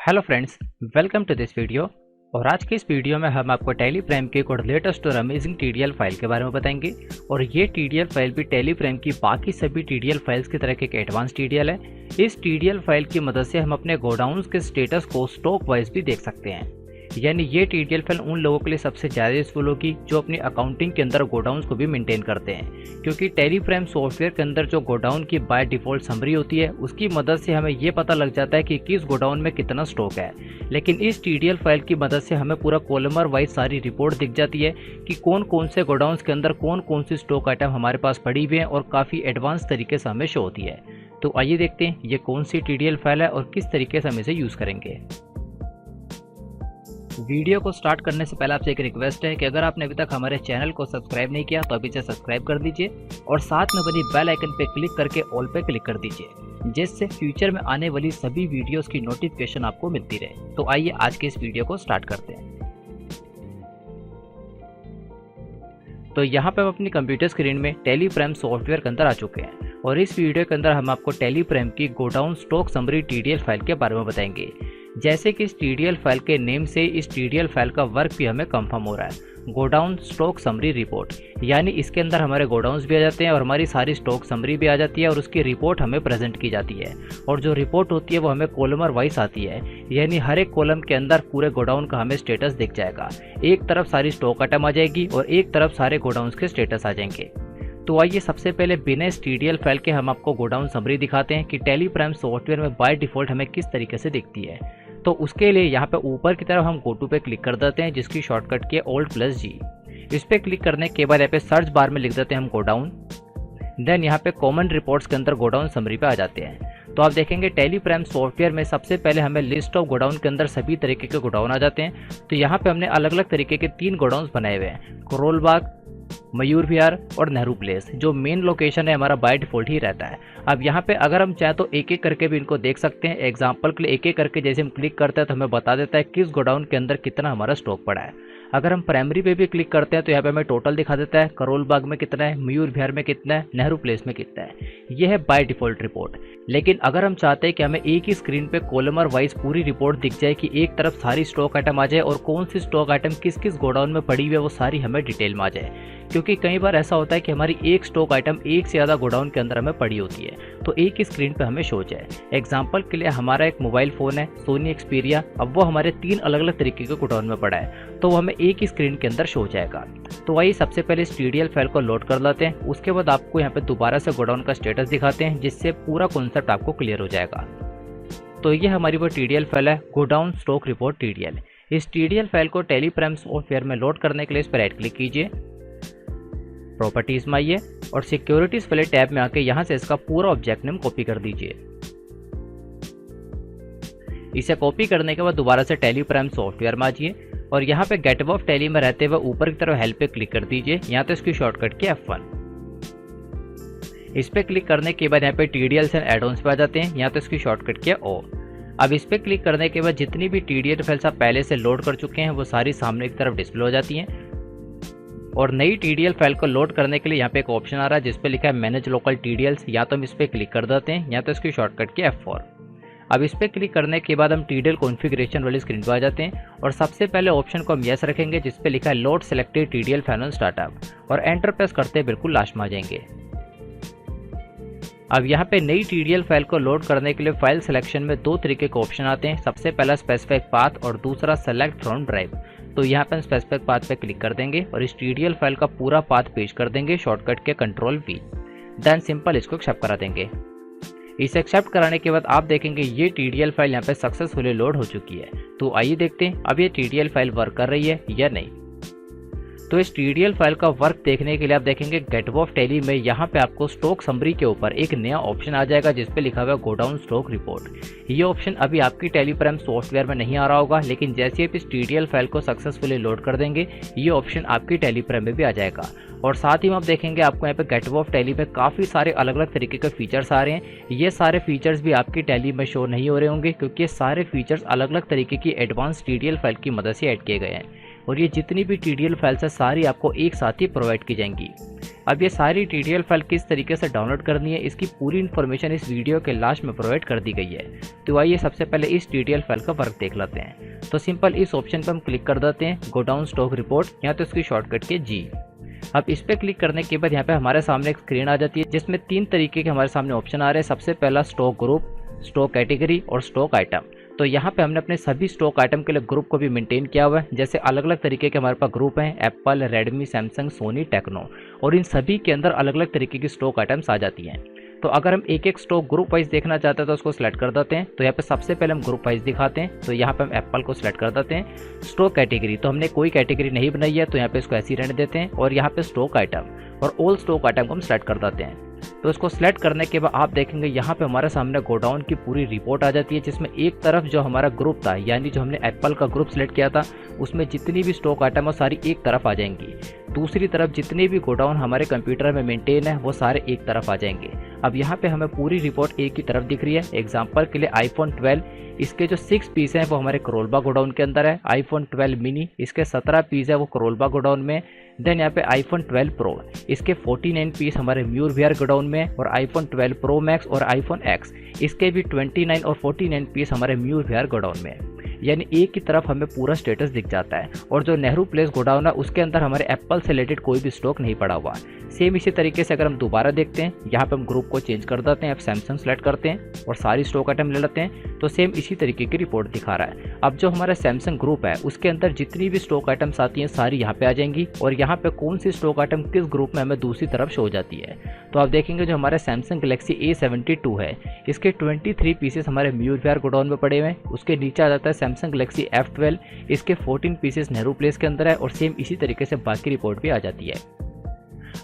Hello friends, welcome to this video. और आज के इस वीडियो में हम आपको टैली प्राइम के एक लेटेस्ट और अमेजिंग टीडीएल फाइल के बारे में बताएंगे। और ये टीडीएल फाइल भी टैली प्राइम की बाकी सभी टीडीएल फाइल्स की तरह एक एडवांस टीडीएल है। इस टीडीएल फाइल की मदद से हम अपने गोडाउन्स के स्टेटस को स्टॉक वाइज भी देख सकते हैं। यानी ये टीडीएल फाइल उन लोगों के लिए सबसे ज़्यादा यूजफुल होगी जो अपनी अकाउंटिंग के अंदर गोडाउन्स को भी मेंटेन करते हैं, क्योंकि टैली प्राइम सॉफ्टवेयर के अंदर जो गोडाउन की बाय डिफ़ॉल्ट समरी होती है उसकी मदद से हमें ये पता लग जाता है कि किस गोडाउन में कितना स्टॉक है। लेकिन इस टीडीएल फाइल की मदद से हमें पूरा कॉलमर वाइज सारी रिपोर्ट दिख जाती है कि कौन कौन से गोडाउन्स के अंदर कौन कौन सी स्टॉक आइटम हमारे पास पड़ी हुई हैं और काफ़ी एडवांस तरीके से हमें शो होती है। तो आइए देखते हैं ये कौन सी टीडीएल फाइल है और किस तरीके से हम इसे यूज़ करेंगे। वीडियो को स्टार्ट करने से पहले आपसे एक रिक्वेस्ट है कि अगर आपने अभी तक हमारे चैनल को सब्सक्राइब नहीं किया तो अभी से सब्सक्राइब कर दीजिए और साथ में बनी बेल आइकन पे क्लिक करके ऑल पे क्लिक कर दीजिए, जिससे फ्यूचर में आने वाली सभी वीडियोस की नोटिफिकेशन आपको मिलती रहे। तो आइए आज के इस वीडियो को स्टार्ट करते हैं। तो यहाँ पे हम अपनी कंप्यूटर स्क्रीन में टैली प्राइम सॉफ्टवेयर के अंदर आ चुके हैं और इस वीडियो के अंदर हम आपको टैली प्राइम की godown stock summary TDL file के बारे में बताएंगे। जैसे कि इस टीडीएल फाइल के नेम से इस टीडीएल फाइल का वर्क भी हमें कंफर्म हो रहा है, गोडाउन स्टॉक समरी रिपोर्ट। यानी इसके अंदर हमारे गोडाउन्स भी आ जाते हैं और हमारी सारी स्टॉक समरी भी आ जाती है और उसकी रिपोर्ट हमें प्रेजेंट की जाती है। और जो रिपोर्ट होती है वो हमें कॉलमर वाइज आती है, यानी हर एक कॉलम के अंदर पूरे गोडाउन का हमें स्टेटस दिख जाएगा। एक तरफ सारी स्टॉक आइटम आ जाएगी और एक तरफ सारे गोडाउन्स के स्टेटस आ जाएंगे। तो आइए सबसे पहले बिना इस टीडीएल फाइल के हम आपको गोडाउन समरी दिखाते हैं कि टैली प्राइम सॉफ्टवेयर में बाय डिफ़ॉल्ट हमें किस तरीके से दिखती है। तो उसके लिए यहाँ पे ऊपर की तरफ हम गो टू पे क्लिक कर देते हैं, जिसकी शॉर्टकट की Alt+G। इस पे क्लिक करने के बाद यहाँ पे सर्च बार में लिख देते हैं हम गोडाउन। देन यहाँ पे कॉमन रिपोर्ट्स के अंदर गोडाउन समरी पे आ जाते हैं। तो आप देखेंगे टैली प्राइम सॉफ्टवेयर में सबसे पहले हमें लिस्ट ऑफ गोडाउन के अंदर सभी तरीके के गोडाउन आ जाते हैं। तो यहाँ पे हमने अलग अलग तरीके के 3 गोडाउन बनाए हुए हैं, करोल बाग, मयूर विहार और नेहरू प्लेस, जो मेन लोकेशन है हमारा बाय डिफॉल्ट ही रहता है। अब यहाँ पे अगर हम चाहें तो एक एक करके भी इनको देख सकते हैं। एग्जांपल के लिए एक एक करके जैसे हम क्लिक करते हैं तो हमें बता देता है किस गोडाउन के अंदर कितना हमारा स्टॉक पड़ा है। अगर हम प्राइमरी पे भी क्लिक करते हैं तो यहाँ पे हमें टोटल दिखा देता है, करोल बाग में कितना है, मयूर विहार में कितना है, नेहरू प्लेस में कितना है। यह है बाय डिफॉल्ट रिपोर्ट। लेकिन अगर हम चाहते हैं कि हमें एक ही स्क्रीन पे कॉलमर वाइज पूरी रिपोर्ट दिख जाए कि एक तरफ सारी स्टॉक आइटम आ जाए और कौन सी स्टॉक आइटम किस किस गोडाउन में पड़ी हुई है वो सारी हमें डिटेल में आ जाए, क्योंकि कई बार ऐसा होता है कि हमारी एक स्टॉक आइटम एक से ज़्यादा गोडाउन के अंदर हमें पड़ी होती है, तो एक ही स्क्रीन पे हमें शो हो जाए। एग्जांपल के लिए हमारा एक मोबाइल फ़ोन है सोनी एक्सपीरिया, अब वो हमारे 3 अलग अलग तरीके के गोडाउन में पड़ा है, तो वो हमें एक ही स्क्रीन के अंदर शो हो जाएगा। तो आइए सबसे पहले इस टीडीएल फाइल को लोड कर लेते हैं। उसके बाद आपको यहाँ पे दोबारा से गोडाउन का स्टेटस दिखाते हैं, जिससे पूरा कॉन्सेप्ट आपको क्लियर हो जाएगा। तो ये हमारी वो टीडीएल फाइल है, गोडाउन स्टॉक रिपोर्ट टीडीएल। इस टीडीएल फाइल को टैली प्राइम सॉफ्टवेयर में लोड करने के लिए इस पर राइट क्लिक कीजिए, प्रॉपर्टीज में आइए और सिक्योरिटीज वाले टैब में आके यहाँ से इसका पूरा ऑब्जेक्ट नेम कॉपी कर दीजिए। इसे कॉपी करने के बाद दोबारा से टैली प्राइम सॉफ्टवेयर में आइए और यहाँ पे गेट ऑफ टैली में रहते हुए ऊपर की तरफ हेल्प पे क्लिक कर दीजिए। यहाँ तो इसकी शॉर्टकट की F1। इस पे क्लिक करने के बाद यहाँ पे टीडीएल्स एंड एड ऑन्स पे आ जाते हैं। यहाँ तो इसकी शॉर्टकट की O। अब इस पे क्लिक करने के बाद जितनी भी टीडीएल फाइल्स आप पहले से लोड कर चुके हैं वो सारी सामने की तरफ डिस्प्ले हो जाती हैं। और नई टीडीएल फाइल को लोड करने के लिए यहाँ पे एक ऑप्शन आ रहा है जिस पे लिखा है मैनेज लोकल टीडीएल्स। या तो हम इस पे क्लिक कर देते हैं, या तो इसकी शॉर्टकट की F4। अब इस पे क्लिक करने के बाद हम टीडीएल कॉन्फ़िगरेशन वाली स्क्रीन पर आ जाते हैं और सबसे पहले ऑप्शन को हम यस रखेंगे जिस पे लिखा है load selected TDL file on startup, और एंटर प्रेस करते बिल्कुल लास्ट में आ जाएंगे। अब यहाँ पे नई टीडीएल फाइल को लोड करने के लिए फाइल सिलेक्शन में 2 तरीके के ऑप्शन आते हैं। सबसे पहला स्पेसिफिक पाथ और दूसरा सेलेक्ट फ्रॉम ड्राइव। तो यहाँ पे हम स्पेसिफिक पाथ पे क्लिक कर देंगे और इस टीडीएल फाइल का पूरा पाथ पेश कर देंगे शॉर्टकट के Ctrl+V। देन सिंपल इसको एक्सेप्ट करा देंगे। इसे एक्सेप्ट कराने के बाद आप देखेंगे ये टीडीएल फाइल यहाँ पे सक्सेसफुली लोड हो चुकी है। तो आइए देखते हैं अब ये टीडीएल फाइल वर्क कर रही है या नहीं। तो इस टीडीएल फाइल का वर्क देखने के लिए आप देखेंगे गेट ऑफ टैली में यहाँ पे आपको स्टॉक समरी के ऊपर एक नया ऑप्शन आ जाएगा जिस पे लिखा हुआ है गोडाउन स्टॉक रिपोर्ट। ये ऑप्शन अभी आपकी टैली प्राइम सॉफ्टवेयर में नहीं आ रहा होगा, लेकिन जैसे आप इस टीडीएल फाइल को सक्सेसफुली लोड कर देंगे ये ऑप्शन आपकी टैली प्राइम में भी आ जाएगा। और साथ ही में आप देखेंगे आपको यहाँ पे गेट ऑफ टैली में काफ़ी सारे अलग अलग तरीके के फीचर्स आ रहे हैं। ये सारे फीचर्स भी आपकी टैली में शो नहीं हो रहे होंगे, क्योंकि ये सारे फीचर्स अलग अलग तरीके की एडवांस टीडीएल फाइल की मदद से ऐड किए गए हैं। और ये जितनी भी TDL फाइल्स है सारी आपको एक साथ ही प्रोवाइड की जाएंगी। अब ये सारी TDL फाइल किस तरीके से डाउनलोड करनी है इसकी पूरी इन्फॉर्मेशन इस वीडियो के लास्ट में प्रोवाइड कर दी गई है। तो आइए सबसे पहले इस TDL फाइल का वर्क देख लेते हैं। तो सिंपल इस ऑप्शन पर हम क्लिक कर देते हैं गोडाउन स्टॉक रिपोर्ट, यहाँ तो इसकी शॉर्टकट के G। अब इस पर क्लिक करने के बाद यहाँ पे हमारे सामने एक स्क्रीन आ जाती है जिसमें 3 तरीके के हमारे सामने ऑप्शन आ रहे हैं। सबसे पहला स्टॉक ग्रुप, स्टॉक कैटेगरी और स्टॉक आइटम। तो यहाँ पे हमने अपने सभी स्टॉक आइटम के लिए ग्रुप को भी मेंटेन किया हुआ है। जैसे अलग अलग तरीके के हमारे पास ग्रुप हैं, Apple, Redmi, Samsung, Sony, Tecno, और इन सभी के अंदर अलग अलग तरीके की स्टॉक आइटम्स आ जाती हैं। तो अगर हम एक एक स्टॉक ग्रुप वाइज देखना चाहते हैं तो उसको सिलेक्ट कर देते हैं। तो यहाँ पे सबसे पहले हम ग्रुप वाइज दिखाते हैं। तो यहाँ पे हम एप्पल को सिलेक्ट कर देते हैं। स्टॉक कैटेगरी तो हमने कोई कैटेगरी नहीं बनाई है तो यहाँ पे इसको ऐसे ही रहने देते हैं। और यहाँ पे स्टॉक आइटम और ऑल स्टॉक आइटम को हम सिलेक्ट कर देते हैं। तो इसको सिलेक्ट करने के बाद आप देखेंगे यहाँ पे हमारे सामने गोडाउन की पूरी रिपोर्ट आ जाती है जिसमें एक तरफ जो हमारा ग्रुप था यानी जो हमने एप्पल का ग्रुप सिलेक्ट किया था उसमें जितनी भी स्टॉक आइटम है सारी एक तरफ आ जाएंगी। दूसरी तरफ जितने भी गोडाउन हमारे कंप्यूटर में मेंटेन है वो सारे एक तरफ आ जाएंगे। अब यहाँ पे हमें पूरी रिपोर्ट एक ही तरफ दिख रही है। एग्जाम्पल के लिए आईफोन 12 इसके जो 6 पीस हैं वो हमारे करोलबा गोडाउन के अंदर है। आईफोन 12 मिनी इसके 17 पीस है वो करोलबा गोडाउन में। देन यहाँ पे आईफोन 12 प्रो इसके 49 पीस हमारे म्यूर विहार गोडाउन में। और आईफोन 12 प्रो मैक्स और आईफोन एक्स इसके भी 29 और 49 पीस हमारे म्यूर विहार गोडाउन में। यानी एक की तरफ हमें पूरा स्टेटस दिख जाता है। और जो नेहरू प्लेस गोडाउन है उसके अंदर हमारे एप्पल से रिलेटेड कोई भी स्टॉक नहीं पड़ा हुआ। सेम इसी तरीके से अगर हम दोबारा देखते हैं यहाँ पे हम ग्रुप को चेंज कर देते हैं, अब सैमसंग सेलेक्ट करते हैं और सारी स्टॉक आइटम ले लेते हैं तो सेम इसी तरीके की रिपोर्ट दिखा रहा है। अब जो हमारा सैमसंग ग्रुप है उसके अंदर जितनी भी स्टॉक आइटम्स आती हैं सारी यहाँ पे आ जाएंगी और यहाँ पे कौन सी स्टॉक आइटम किस ग्रुप में हमें दूसरी तरफ शो हो जाती है। तो आप देखेंगे जो हमारा सैमसंग गैलेक्सी A72 है इसके 23 पीसेस हमारे म्यूर विहार गोडाउन में पड़े हुए हैं। उसके नीचे आ जाता है सैमसंग गैलेक्सी F12 इसके 14 पीसेस नेहरू प्लेस के अंदर है और सेम इसी तरीके से बाकी रिपोर्ट भी आ जाती है।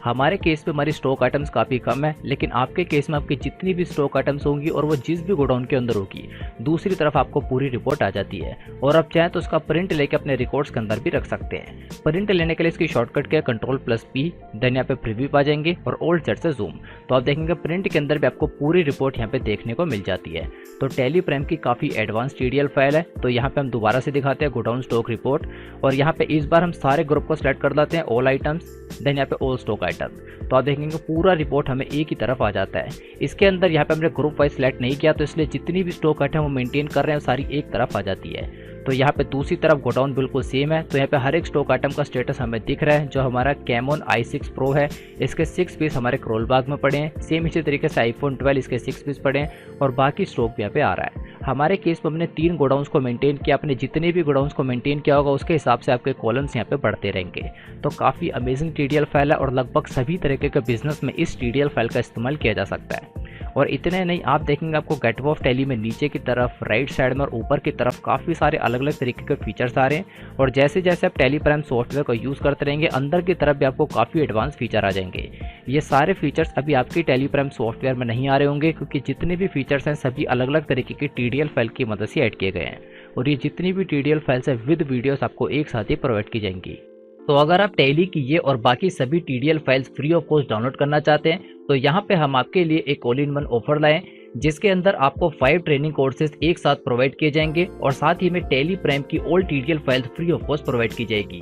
हमारे केस पे हमारी स्टॉक आइटम्स काफ़ी कम है लेकिन आपके केस में आपकी जितनी भी स्टॉक आइटम्स होंगी और वो जिस भी गोडाउन के अंदर होगी दूसरी तरफ आपको पूरी रिपोर्ट आ जाती है। और आप चाहें तो उसका प्रिंट लेके अपने रिकॉर्ड्स के अंदर भी रख सकते हैं। प्रिंट लेने के लिए इसकी शॉर्टकट क्या Ctrl+P, देन यहाँ पे प्रीव्यू आ जाएंगे और ओल्ड सेट से जूम। तो आप देखेंगे प्रिंट के अंदर भी आपको पूरी रिपोर्ट यहाँ पे देखने को मिल जाती है। तो टैली प्राइम की काफ़ी एडवांस TDL फाइल है। तो यहाँ पे हम दोबारा से दिखाते हैं गोडाउन स्टॉक रिपोर्ट और यहाँ पे इस बार हम सारे ग्रुप को सिलेक्ट कर देते हैं ऑल आइटम्स, देन यहाँ पे ऑल स्टॉक आइटम। तो आप देखेंगे पूरा रिपोर्ट हमें एक ही तरफ आ जाता है। इसके अंदर यहाँ पे हमने ग्रुप वाइज सिलेक्ट नहीं किया तो इसलिए जितनी भी स्टॉक आइटम हम मेंटेन कर रहे हैं सारी एक तरफ आ जाती है। तो यहाँ पे दूसरी तरफ गोडाउन बिल्कुल सेम है। तो यहाँ पे हर एक स्टॉक आइटम का स्टेटस हमें दिख रहा है। जो हमारा कैमोन i6 प्रो है इसके 6 पीस हमारे करोलबाग में पड़े हैं। सेम इसी तरीके से आईफोन 12 इसके 6 पीस पड़े हैं और बाकी स्टॉक भी यहाँ पे आ रहा है। हमारे केस में हमने 3 गोडाउन्स को मेंटेन किया। आपने जितने भी गोडाउन्स को मेंटेन किया होगा उसके हिसाब से आपके कॉलम्स यहाँ पे बढ़ते रहेंगे। तो काफ़ी अमेजिंग TDL फाइल है और लगभग सभी तरीके के बिजनेस में इस TDL फाइल का इस्तेमाल किया जा सकता है। और इतने नहीं, आप देखेंगे आपको गेटवे ऑफ टैली में नीचे की तरफ, राइट साइड में और ऊपर की तरफ काफ़ी सारे अलग अलग तरीके के फीचर्स आ रहे हैं। और जैसे जैसे आप टैली प्राइम सॉफ्टवेयर को यूज़ करते रहेंगे अंदर की तरफ भी आपको काफ़ी एडवांस फीचर आ जाएंगे। ये सारे फीचर्स अभी आपकी टैली प्राइम सॉफ्टवेयर में नहीं आ रहे होंगे क्योंकि जितने भी फीचर्स हैं सभी अलग अलग तरीके की TDL फाइल की मदद से ऐड किए गए हैं। और ये जितनी भी TDL फाइल्स है विद वीडियोस आपको एक साथ ही प्रोवाइड की जाएंगी। तो अगर आप टैली की ये और बाकी सभी TDL files free of cost download करना चाहते हैं तो यहाँ पे हम आपके लिए एक ऑल इन वन ऑफर लाए जिसके अंदर आपको 5 ट्रेनिंग कोर्सेज एक साथ प्रोवाइड किए जाएंगे और साथ ही में टैली प्राइम की all TDL files free of cost provide की जाएगी।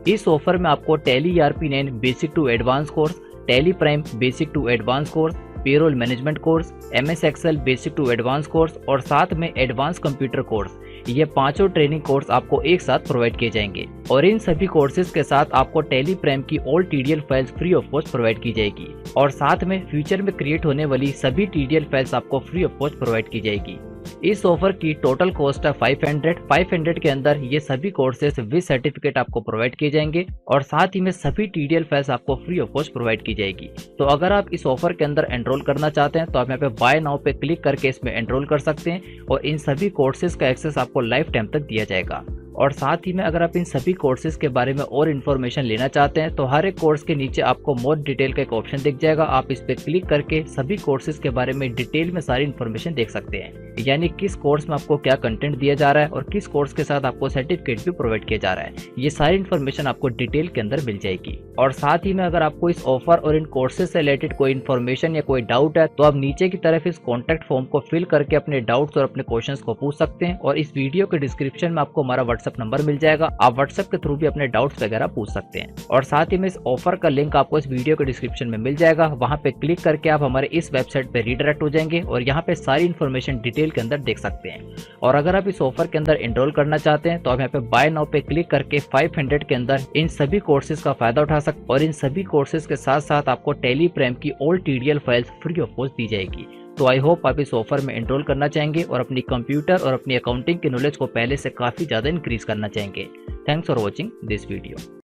इस ऑफर में आपको Tally ERP9 basic to advance course, Tally Prime basic to advance course, payroll management course, MS excel basic to advance course और साथ में advance computer course, ये पांचों ट्रेनिंग कोर्स आपको एक साथ प्रोवाइड किए जाएंगे। और इन सभी कोर्सेज के साथ आपको टैली प्राइम की all TDL files free of cost provide की जाएगी और साथ में फ्यूचर में क्रिएट होने वाली सभी TDL फाइल्स आपको फ्री ऑफ कॉस्ट प्रोवाइड की जाएगी। इस ऑफर की टोटल कॉस्ट है 500 के अंदर ये सभी कोर्सेज विद सर्टिफिकेट आपको प्रोवाइड किए जाएंगे और साथ ही में सभी TDL फाइल्स आपको फ्री ऑफ कॉस्ट प्रोवाइड की जाएगी। तो अगर आप इस ऑफर के अंदर एनरोल करना चाहते हैं तो आप यहाँ पे बाय नाउ पे क्लिक करके इसमें एनरोल कर सकते हैं और इन सभी कोर्सेज का एक्सेस आपको लाइफ टाइम तक दिया जाएगा। और साथ ही में अगर आप इन सभी कोर्सेज के बारे में और इन्फॉर्मेशन लेना चाहते हैं तो हर एक कोर्स के नीचे आपको मोर डिटेल का एक ऑप्शन दिख जाएगा। आप इस पे क्लिक करके सभी कोर्सेज के बारे में डिटेल में सारी इन्फॉर्मेशन देख सकते हैं, यानी किस कोर्स में आपको क्या कंटेंट दिया जा रहा है और किस कोर्स के साथ आपको सर्टिफिकेट भी प्रोवाइड किया जा रहा है। ये सारी इन्फॉर्मेशन आपको डिटेल के अंदर मिल जाएगी। और साथ ही में अगर आपको इस ऑफर और इन कोर्सेज से रिलेटेड कोई इन्फॉर्मेशन या कोई डाउट है तो आप नीचे की तरफ इस कॉन्टैक्ट फॉर्म को फिल करके अपने डाउट्स और अपने क्वेश्चंस को पूछ सकते हैं। और इस वीडियो के डिस्क्रिप्शन में आपको हमारा व्हाट्सएप नंबर मिल जाएगा। आप व्हाट्सएप के थ्रू भी अपने डाउट्स वगैरह पूछ सकते हैं। और साथ ही में इस ऑफर का लिंक आपको इस वीडियो के डिस्क्रिप्शन में मिल जाएगा। वहां पे क्लिक करके आप हमारे इस वेबसाइट पे रीडायरेक्ट हो जाएंगे और यहाँ पे सारी इन्फॉर्मेशन डिटेल के अंदर देख सकते हैं। और अगर आप इस ऑफर के अंदर एनरोल करना चाहते हैं तो आप यहाँ पे बाय नाउ पे क्लिक करके 500 के अंदर इन सभी कोर्सेज का फायदा उठा सकते और इन सभी कोर्सेज के साथ साथ आपको टेली प्रेम की all TDL files free of cost दी जाएगी। तो आई होप आप इस ऑफर में एनरोल करना चाहेंगे और अपनी कंप्यूटर और अपनी अकाउंटिंग की नॉलेज को पहले से काफ़ी ज़्यादा इंक्रीज करना चाहेंगे। Thanks for watching this video.